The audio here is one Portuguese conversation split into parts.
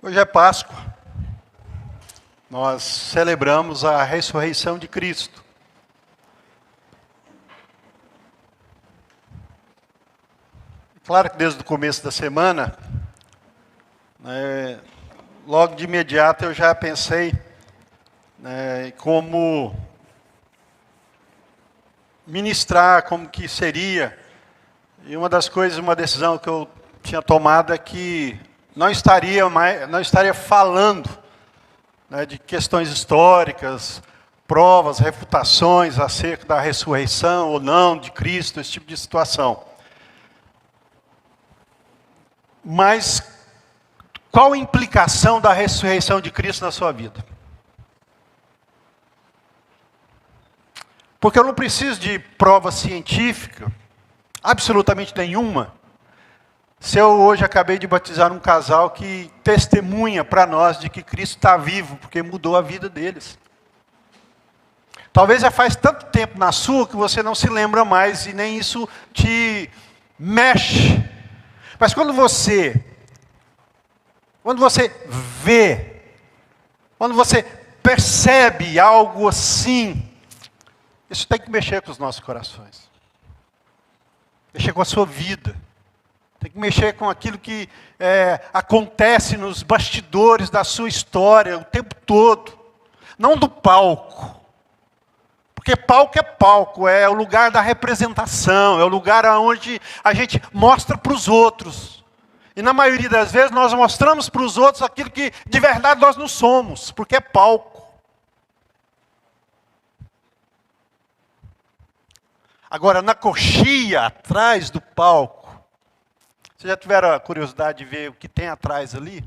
Hoje é Páscoa. Nós celebramos a ressurreição de Cristo. Claro que desde o começo da semana, logo de imediato eu já pensei como ministrar, como que seria. E uma das coisas, uma decisão que eu tinha tomado é que não estaria falando de questões históricas, provas, refutações acerca da ressurreição ou não de Cristo, esse tipo de situação. Mas qual a implicação da ressurreição de Cristo na sua vida? Porque eu não preciso de prova científica, absolutamente nenhuma, se eu hoje acabei de batizar um casal que testemunha para nós de que Cristo está vivo, porque mudou a vida deles. Talvez já faz tanto tempo na sua que você não se lembra mais e nem isso te mexe. Mas quando você vê, quando você percebe algo assim, isso tem que mexer com os nossos corações. Mexer com a sua vida. Tem que mexer com aquilo que acontece nos bastidores da sua história o tempo todo. Não do palco. Porque palco é palco, é o lugar da representação, é o lugar onde a gente mostra para os outros. E na maioria das vezes nós mostramos para os outros aquilo que de verdade nós não somos, porque é palco. Agora, na coxia, atrás do palco, vocês já tiveram a curiosidade de ver o que tem atrás ali?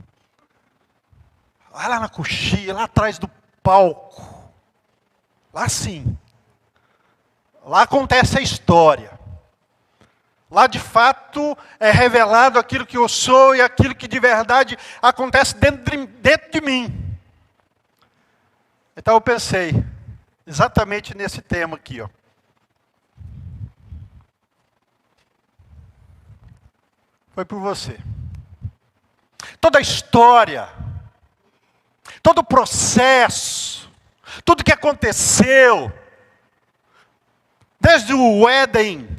Vai lá na coxia, lá atrás do palco. Lá sim. Lá acontece a história. Lá de fato é revelado aquilo que eu sou e aquilo que de verdade acontece dentro de mim. Então eu pensei exatamente nesse tema aqui, ó. Foi por você. Toda a história, todo o processo, tudo que aconteceu, desde o Éden,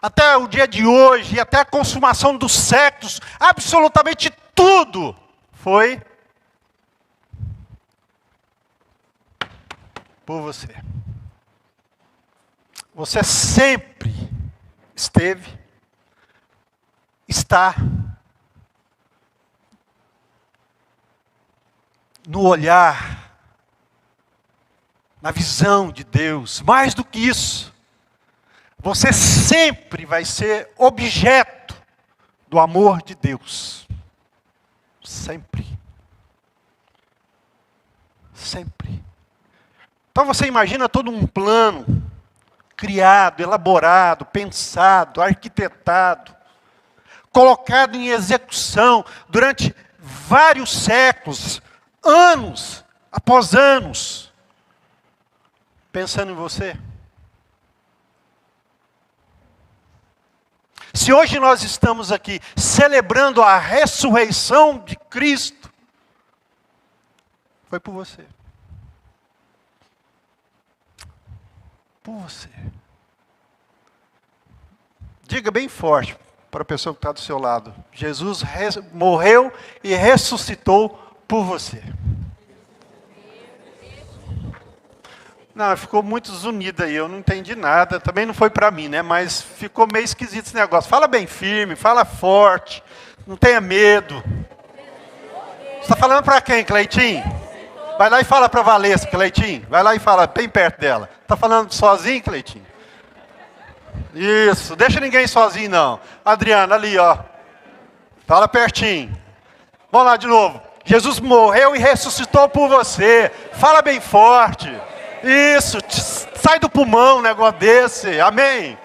até o dia de hoje, até a consumação dos séculos, absolutamente tudo foi por você. Você sempre esteve, está no olhar, na visão de Deus. Mais do que isso, você sempre vai ser objeto do amor de Deus. Sempre. Sempre. Então você imagina todo um plano criado, elaborado, pensado, arquitetado, colocado em execução durante vários séculos, anos após anos, pensando em você. Se hoje nós estamos aqui celebrando a ressurreição de Cristo, foi por você. Por você. Diga bem forte para a pessoa que está do seu lado. Jesus morreu e ressuscitou por você. Não, ficou muito zunido aí, eu não entendi nada. Também não foi para mim, né? Mas ficou meio esquisito esse negócio. Fala bem firme, fala forte, não tenha medo. Você está falando para quem, Cleitinho? Vai lá e fala para a Valesca, Cleitinho. Vai lá e fala bem perto dela. Está falando sozinho, Cleitinho? Isso, deixa ninguém sozinho não. Adriana, ali ó. Fala pertinho. Vamos lá de novo. Jesus morreu e ressuscitou por você. Fala bem forte. Isso, sai do pulmão um negócio desse. Amém.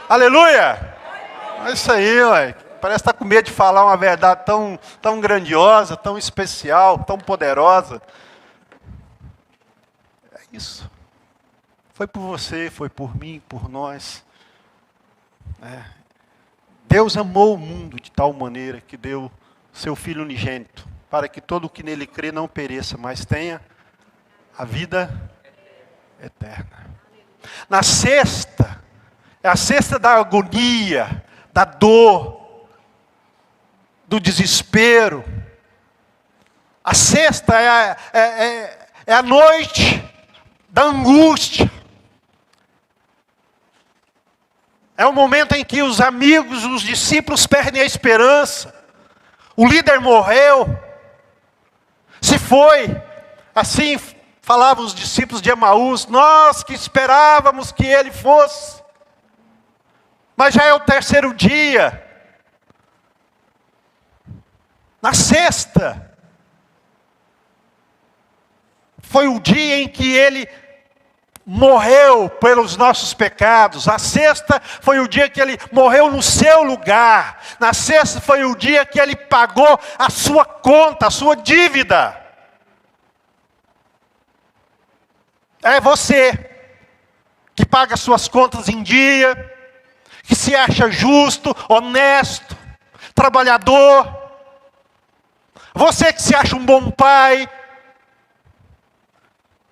Aleluia. É isso aí, ué. Parece estar com medo de falar uma verdade tão grandiosa, tão especial, tão poderosa. É isso. Foi por você, foi por mim, por nós. Deus amou o mundo de tal maneira que deu seu Filho unigênito, para que todo o que nele crê não pereça, mas tenha a vida eterna. Na sexta, é a sexta da agonia, da dor, do desespero. A sexta é a noite da angústia. É o momento em que os amigos, os discípulos perdem a esperança. O líder morreu, se foi. Assim falavam os discípulos de Emaús, nós que esperávamos que ele fosse. Mas já é o terceiro dia. Na sexta, foi o dia em que ele morreu pelos nossos pecados. A sexta foi o dia que ele morreu no seu lugar. Na sexta foi o dia que ele pagou a sua conta, a sua dívida. É você que paga suas contas em dia, que se acha justo, honesto, trabalhador. Você que se acha um bom pai.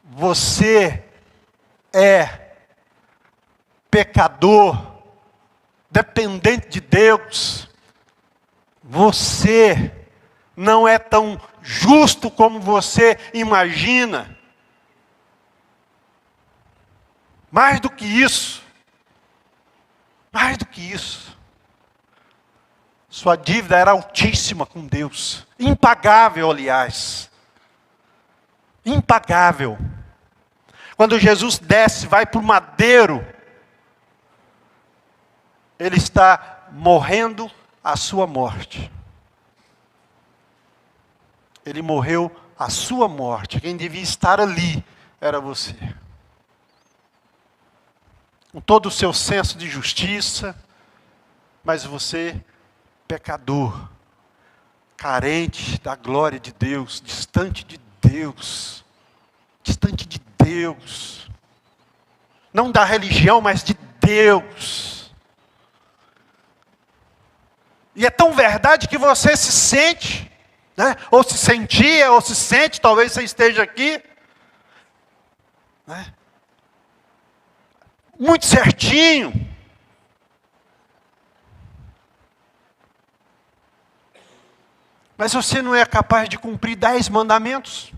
Você é pecador, dependente de Deus. Você não é tão justo como você imagina. Mais do que isso, sua dívida era altíssima com Deus, impagável, aliás, impagável. Quando Jesus desce, vai para o madeiro, ele está morrendo a sua morte. Ele morreu a sua morte. Quem devia estar ali era você. Com todo o seu senso de justiça, mas você, pecador, carente da glória de Deus, distante de Deus. Distante de Deus. Não da religião, mas de Deus. E é tão verdade que você se sente, né? Ou se sentia, ou se sente, talvez você esteja aqui, né? Muito certinho. Mas você não é capaz de cumprir 10 mandamentos?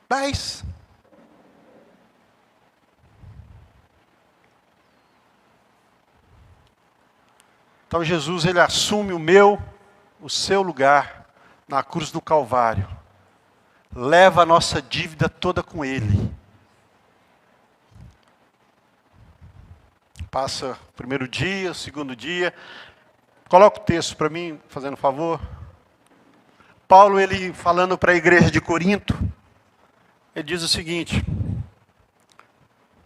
10. Então Jesus, ele assume o seu lugar na cruz do Calvário. Leva a nossa dívida toda com ele. Passa o primeiro dia, o segundo dia. Coloca o texto para mim, fazendo favor. Paulo, ele falando para a igreja de Corinto, ele diz o seguinte.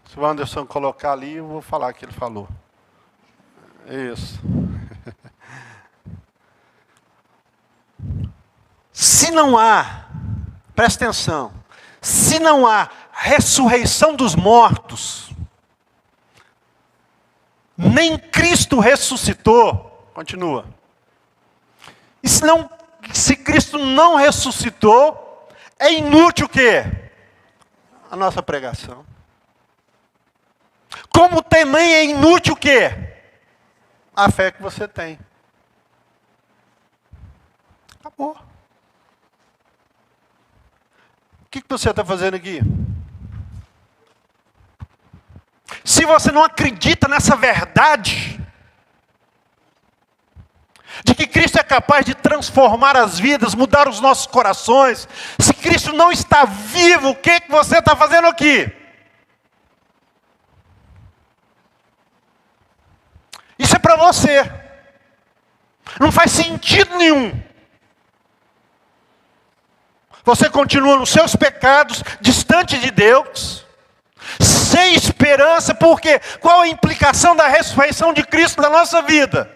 Se o Anderson colocar ali, eu vou falar o que ele falou. Isso. Se não há, presta atenção, se não há ressurreição dos mortos, nem Cristo ressuscitou, continua. E se Cristo não ressuscitou, é inútil o quê? A nossa pregação. Como também é inútil o quê? A fé que você tem. Acabou. O que você está fazendo aqui? Se você não acredita nessa verdade, de que Cristo é capaz de transformar as vidas, mudar os nossos corações, se Cristo não está vivo, o que você está fazendo aqui? Isso é para você. Não faz sentido nenhum. Você continua nos seus pecados, distante de Deus, sem esperança, porque qual a implicação da ressurreição de Cristo na nossa vida?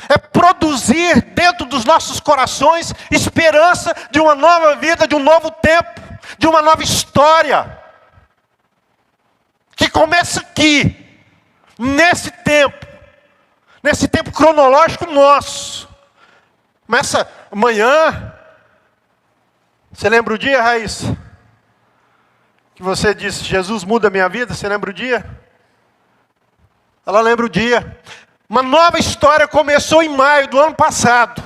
É produzir dentro dos nossos corações esperança de uma nova vida, de um novo tempo, de uma nova história. Que começa aqui, nesse tempo cronológico nosso. Começa amanhã, você lembra o dia, Raíssa? Que você disse, Jesus muda a minha vida, você lembra o dia? Ela lembra o dia. Uma nova história começou em maio do ano passado.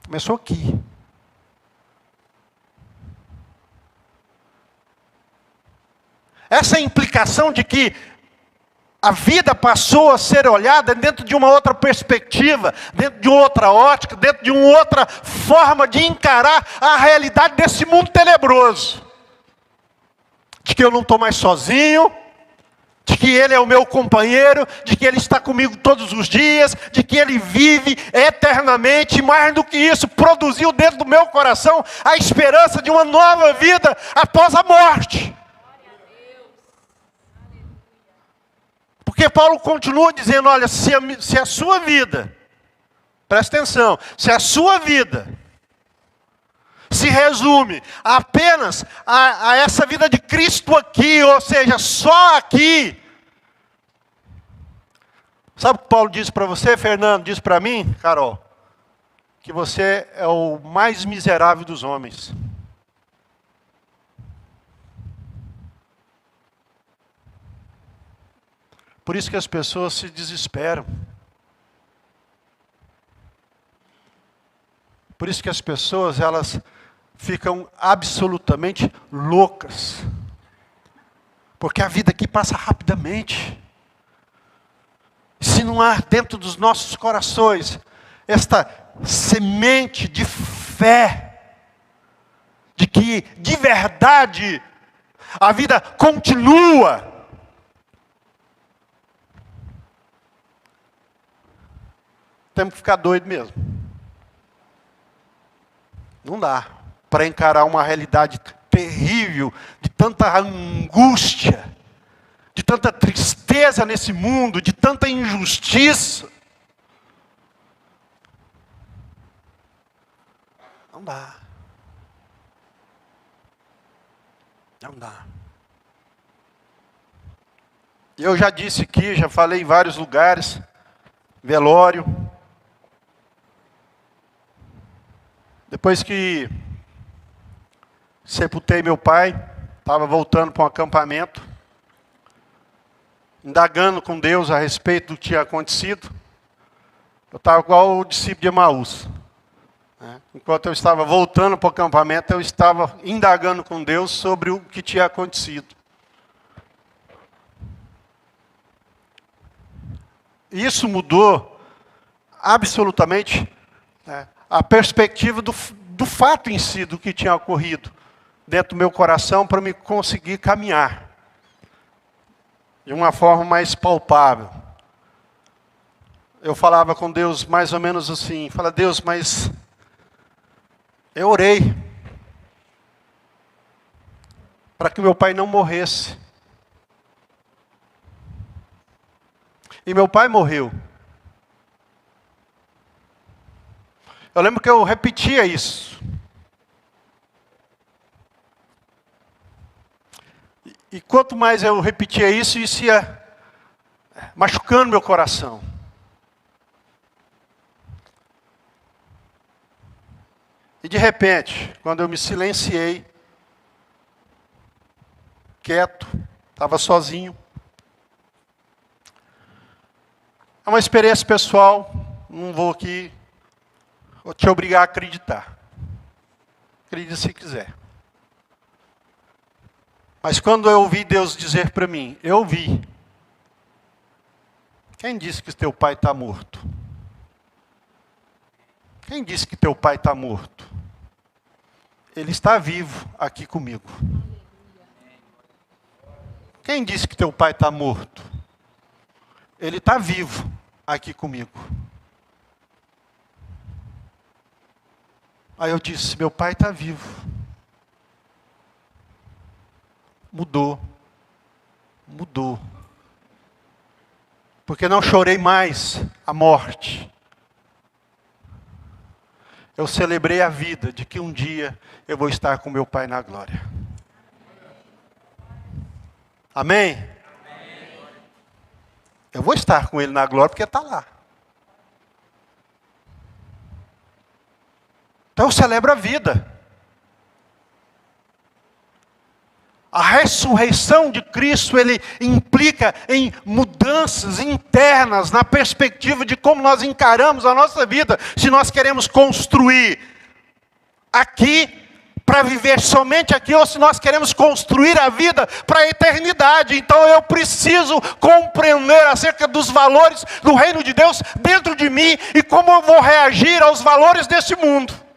Começou aqui. Essa implicação de que a vida passou a ser olhada dentro de uma outra perspectiva, dentro de outra ótica, dentro de uma outra forma de encarar a realidade desse mundo tenebroso. De que eu não estou mais sozinho, de que Ele é o meu companheiro, de que Ele está comigo todos os dias, de que Ele vive eternamente, e mais do que isso, produziu dentro do meu coração a esperança de uma nova vida após a morte. Porque Paulo continua dizendo, olha, se a sua vida, presta atenção, se a sua vida se resume apenas a essa vida de Cristo aqui, ou seja, só aqui. Sabe o que Paulo disse para você, Fernando, disse para mim, Carol? Que você é o mais miserável dos homens. Por isso que as pessoas se desesperam. Por isso que as pessoas, elas ficam absolutamente loucas. Porque a vida aqui passa rapidamente. Se não há dentro dos nossos corações esta semente de fé, de que de verdade a vida continua, temos que ficar doido mesmo. Não dá para encarar uma realidade terrível, de tanta angústia, de tanta tristeza nesse mundo, de tanta injustiça. Não dá. Não dá. Eu já disse aqui, já falei em vários lugares, velório. Depois que sepultei meu pai, estava voltando para um acampamento, indagando com Deus a respeito do que tinha acontecido. Eu estava igual o discípulo de Emaús. Enquanto eu estava voltando para o acampamento, eu estava indagando com Deus sobre o que tinha acontecido. Isso mudou absolutamente a perspectiva do fato em si, do que tinha ocorrido dentro do meu coração, para me conseguir caminhar de uma forma mais palpável. Eu falava com Deus mais ou menos assim, fala, Deus, mas eu orei para que meu pai não morresse. E meu pai morreu. Eu lembro que eu repetia isso. E quanto mais eu repetia isso, isso ia machucando meu coração. E de repente, quando eu me silenciei, quieto, estava sozinho. É uma experiência pessoal, não vou aqui te obrigar a acreditar. Acredite se quiser. Mas quando eu ouvi Deus dizer para mim, eu vi. Quem disse que teu pai está morto? Quem disse que teu pai está morto? Ele está vivo aqui comigo. Quem disse que teu pai está morto? Ele está vivo aqui comigo. Aí eu disse, meu pai está vivo. Mudou. Mudou. Porque não chorei mais a morte. Eu celebrei a vida de que um dia eu vou estar com meu pai na glória. Amém? Eu vou estar com ele na glória porque está lá. Então eu celebro a vida. A ressurreição de Cristo, ele implica em mudanças internas na perspectiva de como nós encaramos a nossa vida. Se nós queremos construir aqui, para viver somente aqui, ou se nós queremos construir a vida para a eternidade. Então eu preciso compreender acerca dos valores do reino de Deus dentro de mim e como eu vou reagir aos valores deste mundo.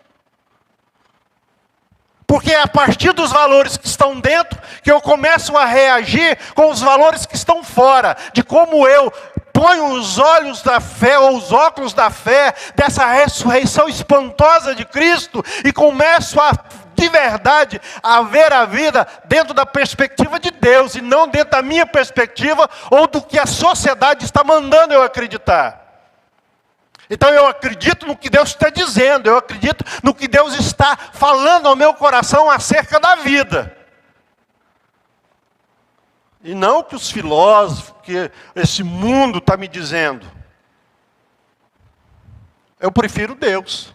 Porque é a partir dos valores que estão dentro que eu começo a reagir com os valores que estão fora. De como eu ponho os olhos da fé, ou os óculos da fé, dessa ressurreição espantosa de Cristo, e começo de verdade, a ver a vida dentro da perspectiva de Deus, e não dentro da minha perspectiva, ou do que a sociedade está mandando eu acreditar. Então eu acredito no que Deus está dizendo, eu acredito no que Deus está falando ao meu coração acerca da vida. E não que os filósofos, que esse mundo está me dizendo. Eu prefiro Deus.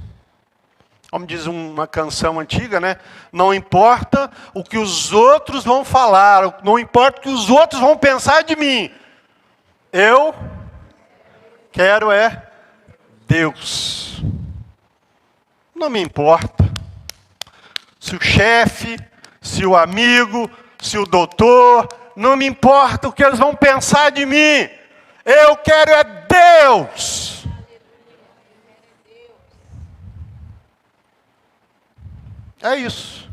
Como diz uma canção antiga, né? Não importa o que os outros vão falar, não importa o que os outros vão pensar de mim. Eu quero Deus. Não me importa se o chefe, se o amigo, se o doutor, não me importa o que eles vão pensar de mim. Eu quero Deus. É isso.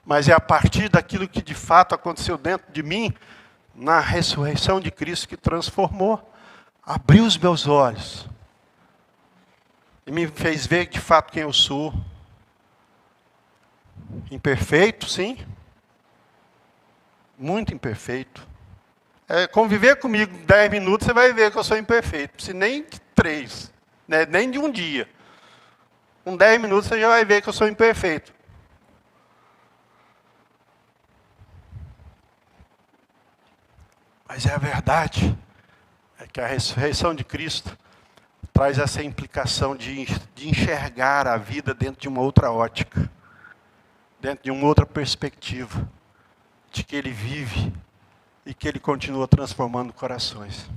Mas é a partir daquilo que de fato aconteceu dentro de mim, na ressurreição de Cristo, que transformou, abriu os meus olhos e me fez ver de fato quem eu sou. Imperfeito, sim. Muito imperfeito. Conviver comigo 10 minutos, você vai ver que eu sou imperfeito. Se nem de 3, né? Nem de um dia. Com 10 minutos você já vai ver que eu sou imperfeito. Mas é a verdade. É que a ressurreição de Cristo traz essa implicação de enxergar a vida dentro de uma outra ótica. Dentro de uma outra perspectiva. De que Ele vive e que Ele continua transformando corações.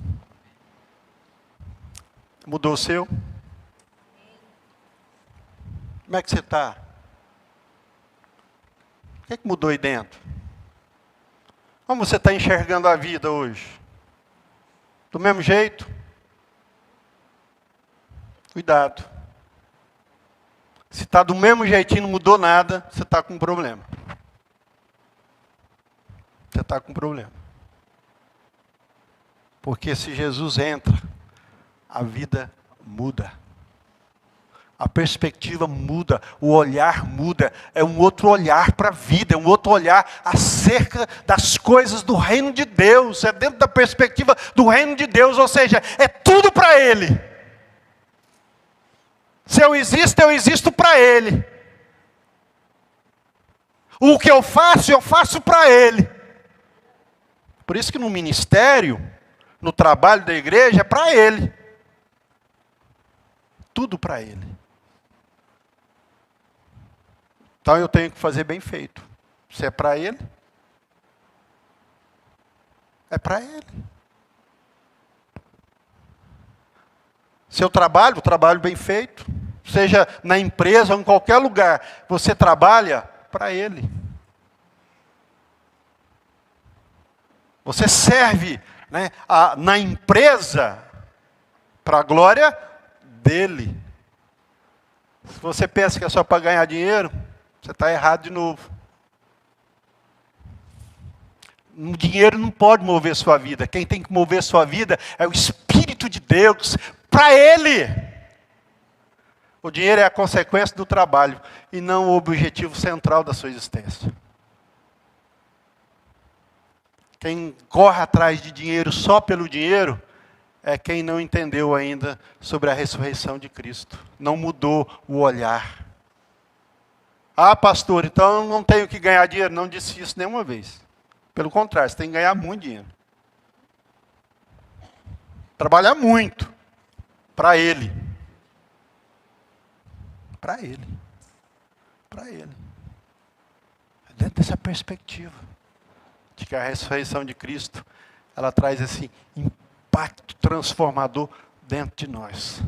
Mudou o seu? Como é que você está? O que mudou aí dentro? Como você está enxergando a vida hoje? Do mesmo jeito? Cuidado. Se está do mesmo jeitinho, não mudou nada, você está com um problema. Você está com um problema. Porque se Jesus entra, a vida muda. A perspectiva muda, o olhar muda, é um outro olhar para a vida, é um outro olhar acerca das coisas do reino de Deus, é dentro da perspectiva do reino de Deus, ou seja, é tudo para Ele. Se eu existo para Ele. O que eu faço para Ele. Por isso que no ministério, no trabalho da igreja, é para Ele. Tudo para Ele. Então eu tenho que fazer bem feito. Se é para Ele, é para Ele. Se eu trabalho bem feito, seja na empresa ou em qualquer lugar, você trabalha para Ele. Você serve, né, na empresa para a glória dEle. Se você pensa que é só para ganhar dinheiro, você está errado de novo. O dinheiro não pode mover sua vida. Quem tem que mover sua vida é o Espírito de Deus, para Ele. O dinheiro é a consequência do trabalho e não o objetivo central da sua existência. Quem corre atrás de dinheiro só pelo dinheiro é quem não entendeu ainda sobre a ressurreição de Cristo. Não mudou o olhar. Ah, pastor, então eu não tenho que ganhar dinheiro. Não disse isso nenhuma vez. Pelo contrário, você tem que ganhar muito dinheiro. Trabalhar muito para Ele. Para Ele. Para Ele. Dentro dessa perspectiva de que a ressurreição de Cristo, ela traz esse impacto transformador dentro de nós.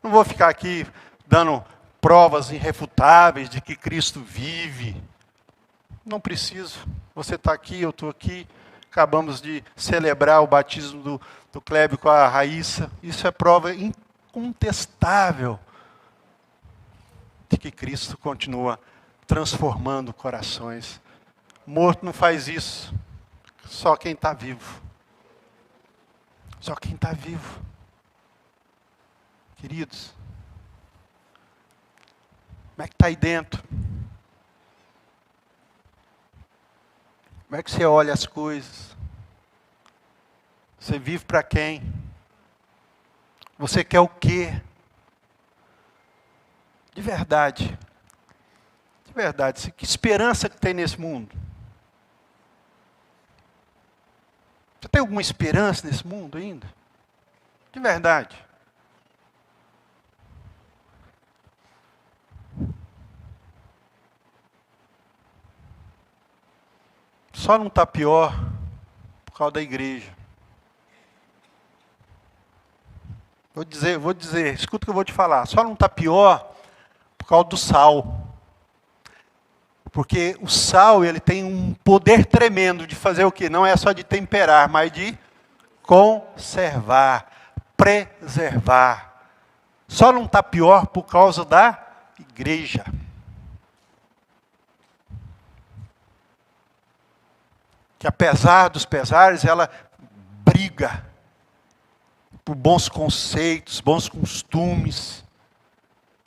Não vou ficar aqui dando provas irrefutáveis de que Cristo vive. Não preciso. Você está aqui, eu estou aqui. Acabamos de celebrar o batismo do Clébio com a Raíssa. Isso é prova incontestável de que Cristo continua transformando corações. Morto não faz isso. Só quem está vivo. Só quem está vivo. Queridos, como é que está aí dentro? Como é que você olha as coisas? Você vive para quem? Você quer o quê? De verdade. De verdade. Que esperança que tem nesse mundo? Você tem alguma esperança nesse mundo ainda? De verdade. Só não está pior por causa da igreja. Vou dizer, escuta o que eu vou te falar. Só não está pior por causa do sal. Porque o sal, ele tem um poder tremendo de fazer o quê? Não é só de temperar, mas de conservar, preservar. Só não está pior por causa da igreja. Que apesar dos pesares, ela briga por bons conceitos, bons costumes,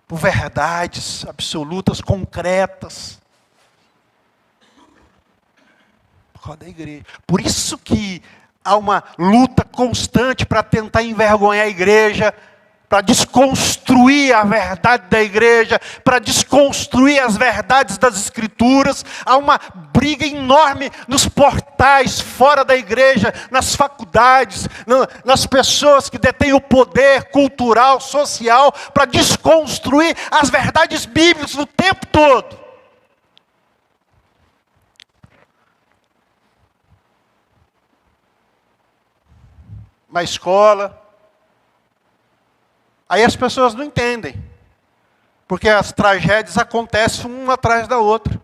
por verdades absolutas, concretas. Por causa da igreja. Por isso que há uma luta constante para tentar envergonhar a igreja, para desconstruir a verdade da igreja, para desconstruir as verdades das Escrituras. Há uma briga enorme nos portais, fora da igreja, nas faculdades, nas pessoas que detêm o poder cultural, social, para desconstruir as verdades bíblicas o tempo todo. Na escola. Aí as pessoas não entendem. Porque as tragédias acontecem uma atrás da outra.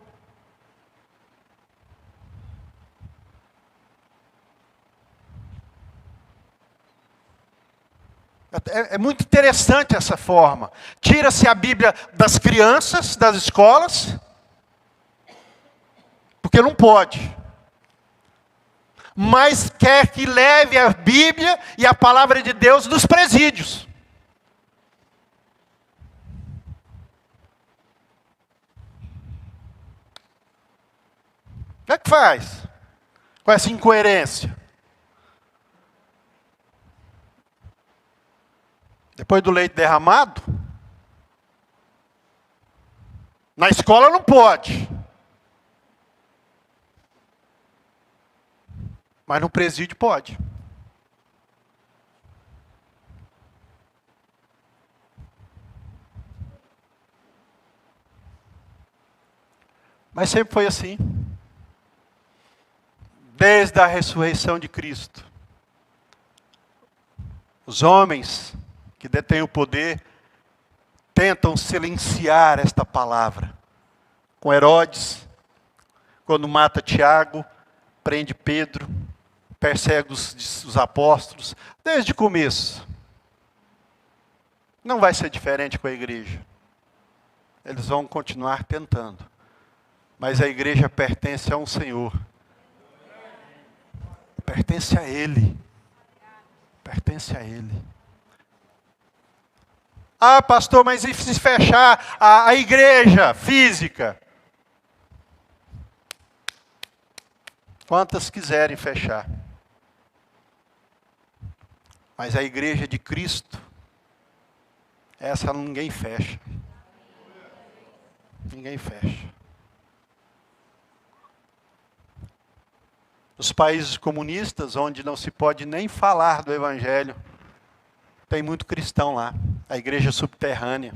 É muito interessante essa forma. Tira-se a Bíblia das crianças, das escolas, porque não pode. Mas quer que leve a Bíblia e a palavra de Deus nos presídios. O que é que faz com essa incoerência? Depois do leite derramado, na escola não pode. Mas no presídio pode. Mas sempre foi assim. Desde a ressurreição de Cristo. Os homens que detêm o poder tentam silenciar esta palavra. Com Herodes, quando mata Tiago, prende Pedro, persegue os apóstolos, desde o começo. Não vai ser diferente com a igreja. Eles vão continuar tentando. Mas a igreja pertence a um Senhor. Pertence a Ele. Pertence a Ele. Ah, pastor, mas e se fechar a igreja física? Quantas quiserem fechar. Mas a igreja de Cristo, essa ninguém fecha. Ninguém fecha. Nos países comunistas, onde não se pode nem falar do Evangelho, tem muito cristão lá. A igreja subterrânea.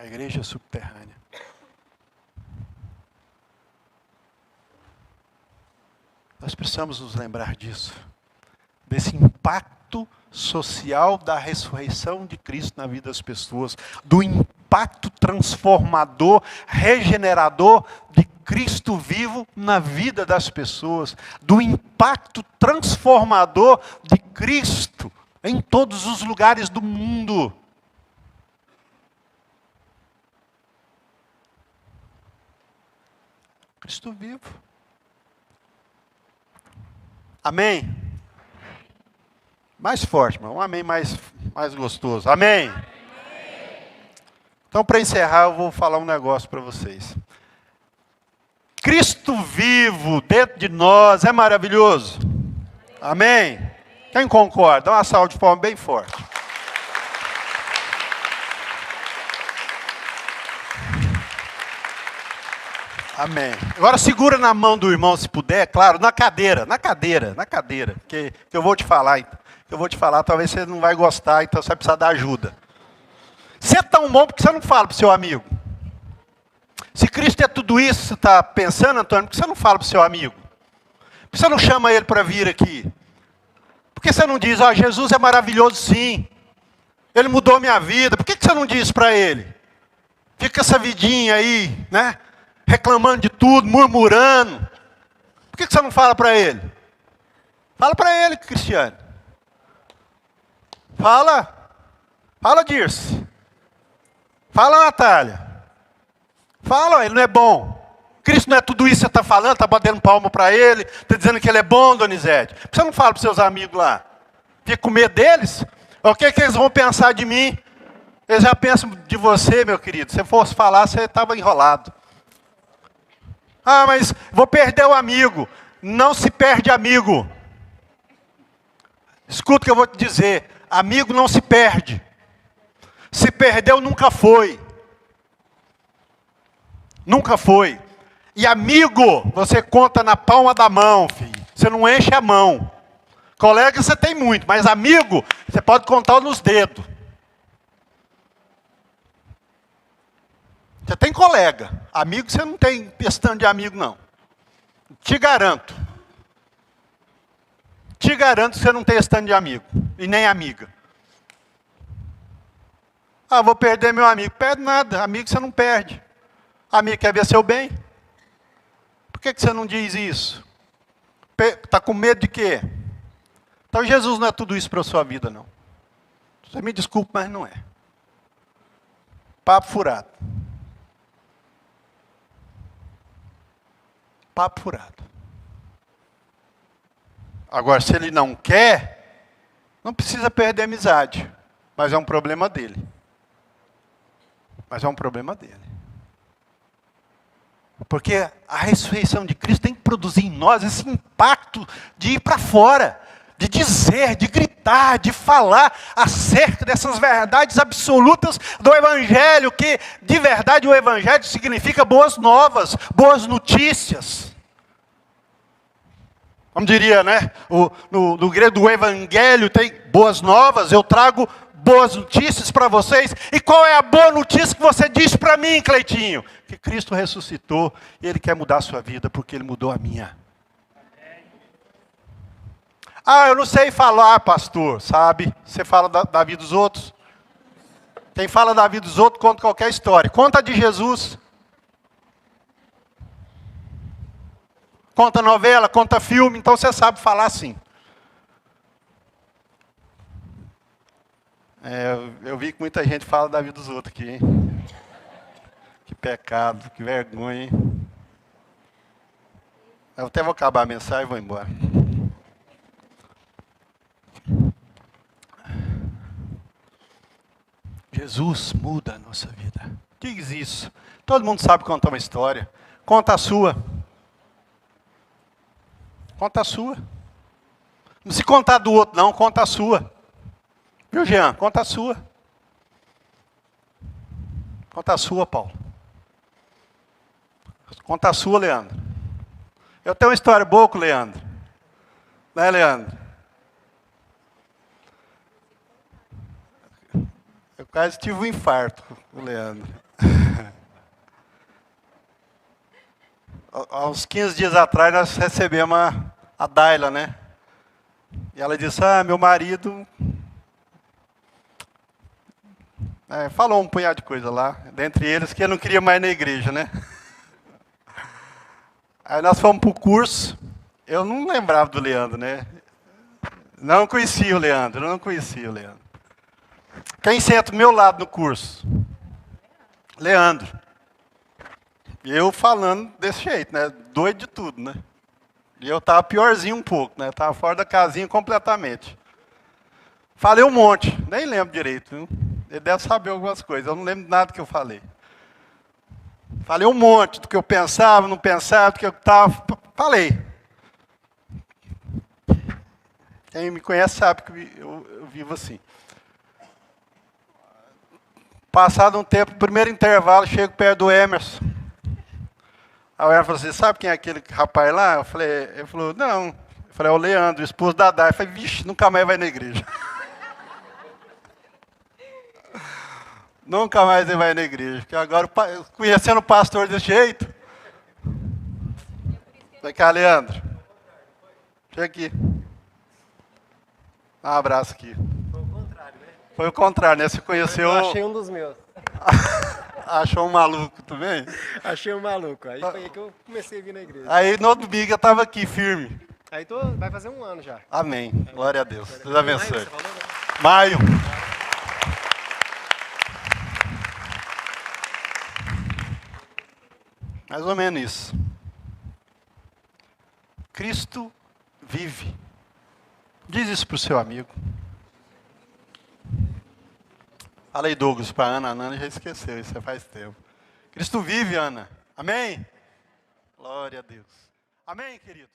A igreja subterrânea. Nós precisamos nos lembrar disso. Desse impacto social da ressurreição de Cristo na vida das pessoas. Do impacto transformador, regenerador de Cristo vivo na vida das pessoas. Do impacto transformador de Cristo em todos os lugares do mundo. Cristo vivo. Amém? Mais forte, irmão. Um amém mais gostoso. Amém? Então, para encerrar, eu vou falar um negócio para vocês. Cristo vivo dentro de nós é maravilhoso. Amém? Quem concorda? Dá uma salva de palmas bem forte. Amém. Agora segura na mão do irmão, se puder, claro, na cadeira, que eu vou te falar. Eu vou te falar, talvez você não vai gostar, então você vai precisar da ajuda. Você é tão bom porque você não fala para o seu amigo. Se Cristo é tudo isso, você está pensando, Antônio, por que você não fala para o seu amigo? Por que você não chama ele para vir aqui? Por que você não diz, Jesus é maravilhoso sim, ele mudou minha vida, por que você não diz para ele? Fica essa vidinha aí, né? Reclamando de tudo, murmurando. Por que você não fala para ele? Fala para ele, Cristiano. Fala, Dirce. Fala, Natália. Fala, ele não é bom. Cristo não é tudo isso que você está falando, está batendo palma para ele, está dizendo que ele é bom, Donizete. Por que você não fala para os seus amigos lá? Fica com medo deles? O que eles vão pensar de mim? Eles já pensam de você, meu querido. Se você fosse falar, você estava enrolado. Mas vou perder o amigo. Não se perde amigo. Escuta o que eu vou te dizer. Amigo não se perde. Se perdeu, nunca foi. Nunca foi. E amigo, você conta na palma da mão, filho. Você não enche a mão. Colega você tem muito, mas amigo, você pode contar nos dedos. Você tem colega. Amigo, você não tem questão de amigo, não. Te garanto. Te garanto que você não tem esse de amigo. E nem amiga. Vou perder meu amigo. Perde nada. Amigo você não perde. Amigo quer ver seu bem. Por que você não diz isso? Está com medo de quê? Então Jesus não é tudo isso para a sua vida, não. Você me desculpe, mas não é. Papo furado. Papo furado. Agora, se ele não quer, não precisa perder a amizade. Mas é um problema dele. Mas é um problema dele. Porque a ressurreição de Cristo tem que produzir em nós esse impacto de ir para fora. De dizer, de gritar, de falar acerca dessas verdades absolutas do Evangelho, que de verdade o Evangelho significa boas novas, boas notícias. Como diria, né? No grego do Evangelho tem boas novas, eu trago boas notícias para vocês. E qual é a boa notícia que você diz para mim, Cleitinho? Que Cristo ressuscitou e Ele quer mudar a sua vida porque Ele mudou a minha. Eu não sei falar, pastor, sabe? Você fala da vida dos outros. Quem fala da vida dos outros conta qualquer história. Conta a de Jesus. Conta novela, conta filme, então você sabe falar assim. Eu vi que muita gente fala da vida dos outros aqui, hein? Que pecado, que vergonha, hein? Eu até vou acabar a mensagem e vou embora. Jesus muda a nossa vida. Diz isso. Todo mundo sabe contar uma história. Conta a sua. Conta a sua. Não se contar do outro, não. Conta a sua. Viu, Jean? Conta a sua. Conta a sua, Paulo. Conta a sua, Leandro. Eu tenho uma história boa com o Leandro. Né, Leandro? Eu quase tive um infarto com o Leandro. Há uns 15 dias atrás nós recebemos a Daila, né? E ela disse, meu marido falou um punhado de coisa lá, dentre eles que ele não queria mais ir na igreja, né? Aí nós fomos para o curso, eu não lembrava do Leandro, né? Não conhecia o Leandro, não conhecia o Leandro. Quem senta do meu lado no curso? Leandro. E eu falando desse jeito, né? Doido de tudo, né? E eu estava piorzinho um pouco, né? Estava fora da casinha completamente. Falei um monte, nem lembro direito, viu? Ele deve saber algumas coisas, eu não lembro nada que eu falei. Falei um monte do que eu pensava, não pensava, do que eu estava... Falei. Quem me conhece sabe que eu vivo assim. Passado um tempo, primeiro intervalo, chego perto do Emerson. Aí o Emerson falou assim, sabe quem é aquele rapaz lá? Ele falou, não. Eu falei, é o Leandro, esposo da Dai. Eu falei, vixe, nunca mais vai na igreja. Nunca mais ele vai na igreja. Porque agora, conhecendo o pastor desse jeito... Vem cá, Leandro. Chega aqui. Dá um abraço aqui. Foi o contrário, né? Foi o contrário, né? Você conheceu... Eu achei um dos meus. Achou um maluco também? Achei um maluco. Aí foi aí que eu comecei a vir na igreja. Aí no domingo eu estava aqui, firme. Aí vai fazer um ano já. Amém. Glória a Deus. Deus abençoe. Maio, você falou, né? Maio. Mais ou menos isso. Cristo vive. Diz isso para o seu amigo. Fala aí, Douglas, para a Ana. A Ana já esqueceu, isso faz tempo. Cristo vive, Ana. Amém? Glória a Deus. Amém, queridos?